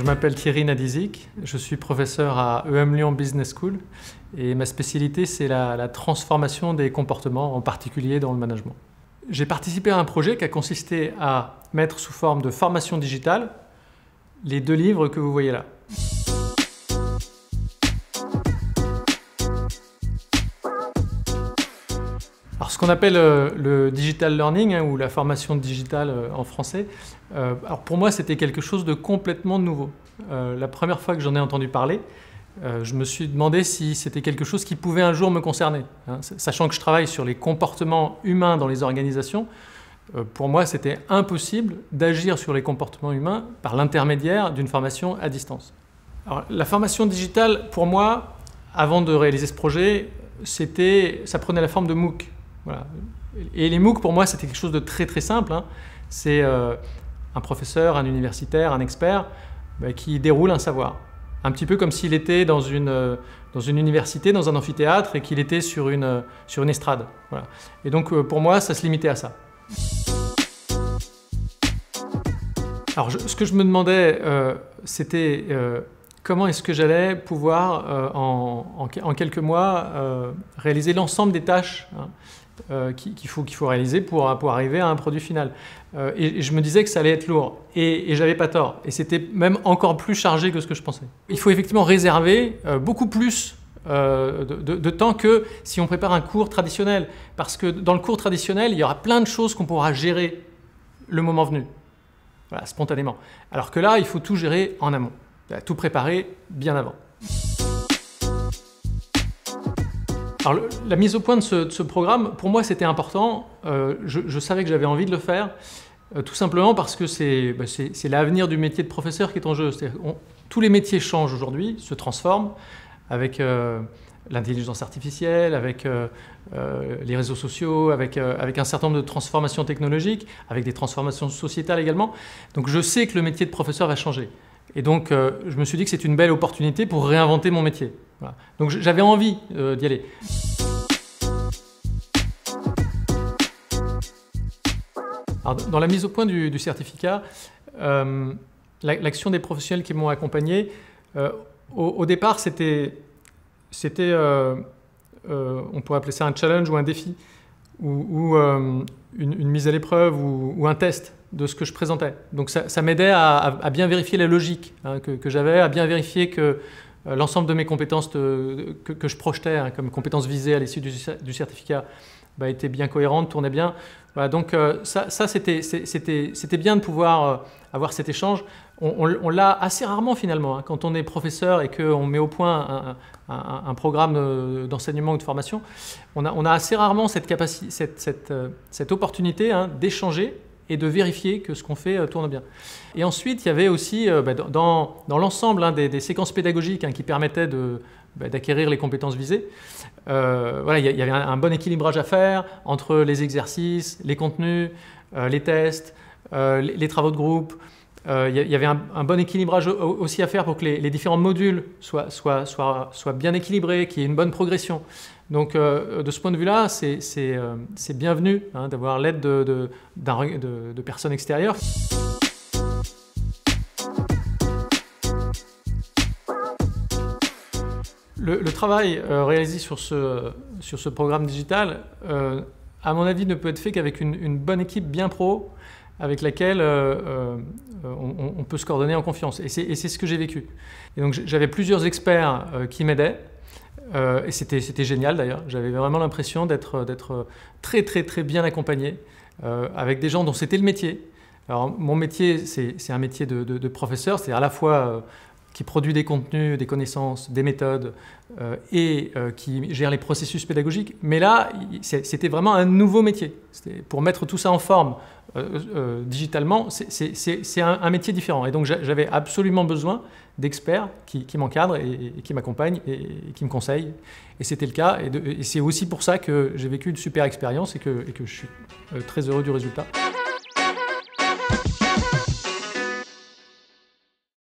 Je m'appelle Thierry Nadizic, je suis professeur à EM Lyon Business School et ma spécialité c'est la transformation des comportements, en particulier dans le management. J'ai participé à un projet qui a consisté à mettre sous forme de formation digitale les 2 livres que vous voyez là. Alors, ce qu'on appelle le digital learning, ou la formation digitale en français, alors pour moi c'était quelque chose de complètement nouveau. La première fois que j'en ai entendu parler, je me suis demandé si c'était quelque chose qui pouvait un jour me concerner. Sachant que je travaille sur les comportements humains dans les organisations, pour moi c'était impossible d'agir sur les comportements humains par l'intermédiaire d'une formation à distance. Alors, la formation digitale, pour moi, avant de réaliser ce projet, ça prenait la forme de MOOC. Voilà. Et les MOOC, pour moi, c'était quelque chose de très très simple. C'est un professeur, un universitaire, un expert qui déroule un savoir. Un petit peu comme s'il était dans une université, dans un amphithéâtre, et qu'il était sur une estrade. Voilà. Et donc, pour moi, ça se limitait à ça. Alors, ce que je me demandais, c'était comment est-ce que j'allais pouvoir, en quelques mois, réaliser l'ensemble des tâches qu'il faut réaliser pour arriver à un produit final. Et je me disais que ça allait être lourd. Et j'avais pas tort. Et c'était même encore plus chargé que ce que je pensais. Il faut effectivement réserver beaucoup plus de temps que si on prépare un cours traditionnel. Parce que dans le cours traditionnel, il y aura plein de choses qu'on pourra gérer le moment venu. Voilà, spontanément. Alors que là, il faut tout gérer en amont. Tout préparer bien avant. Alors, la mise au point de ce programme, pour moi, c'était important. Je savais que j'avais envie de le faire, tout simplement parce que c'est l'avenir du métier de professeur qui est en jeu. Tous les métiers changent aujourd'hui, se transforment avec l'intelligence artificielle, avec les réseaux sociaux, avec un certain nombre de transformations technologiques, avec des transformations sociétales également. Donc, je sais que le métier de professeur va changer. Et donc, je me suis dit que c'est une belle opportunité pour réinventer mon métier. Voilà. Donc, j'avais envie d'y aller. Alors, dans la mise au point du certificat, l'action des professionnels qui m'ont accompagné, au départ, c'était on pourrait appeler ça un challenge ou un défi, ou une mise à l'épreuve ou un test de ce que je présentais. Donc ça m'aidait à bien vérifier la logique que j'avais, à bien vérifier que l'ensemble de mes compétences que je projetais comme compétences visées à l'issue du certificat était bien cohérente, tournait bien. Voilà, donc ça c'était bien de pouvoir avoir cet échange. On l'a assez rarement finalement, quand on est professeur et qu'on met au point un programme d'enseignement ou de formation. On a assez rarement cette capacité, cette opportunité d'échanger et de vérifier que ce qu'on fait tourne bien. Et ensuite, il y avait aussi, dans l'ensemble des séquences pédagogiques qui permettaient d'acquérir les compétences visées, voilà, il y avait un bon équilibrage à faire entre les exercices, les contenus, les tests, les travaux de groupe. Il y avait un bon équilibrage aussi à faire pour que les différents modules soient bien équilibrés, qu'il y ait une bonne progression. Donc, de ce point de vue-là, c'est bienvenu d'avoir l'aide de personnes extérieures. Le travail réalisé sur ce programme digital, à mon avis, ne peut être fait qu'avec une bonne équipe bien pro, avec laquelle on peut se coordonner en confiance. Et c'est ce que j'ai vécu. Et donc j'avais plusieurs experts qui m'aidaient, et c'était génial d'ailleurs. J'avais vraiment l'impression d'être très très très bien accompagné, avec des gens dont c'était le métier. Alors mon métier, c'est un métier de professeur, c'est à la fois qui produit des contenus, des connaissances, des méthodes et qui gère les processus pédagogiques. Mais là, c'était vraiment un nouveau métier. Pour mettre tout ça en forme digitalement, c'est un métier différent. Et donc j'avais absolument besoin d'experts qui m'encadrent et qui m'accompagnent et qui me conseillent. Et c'était le cas. Et c'est aussi pour ça que j'ai vécu une super expérience et que je suis très heureux du résultat.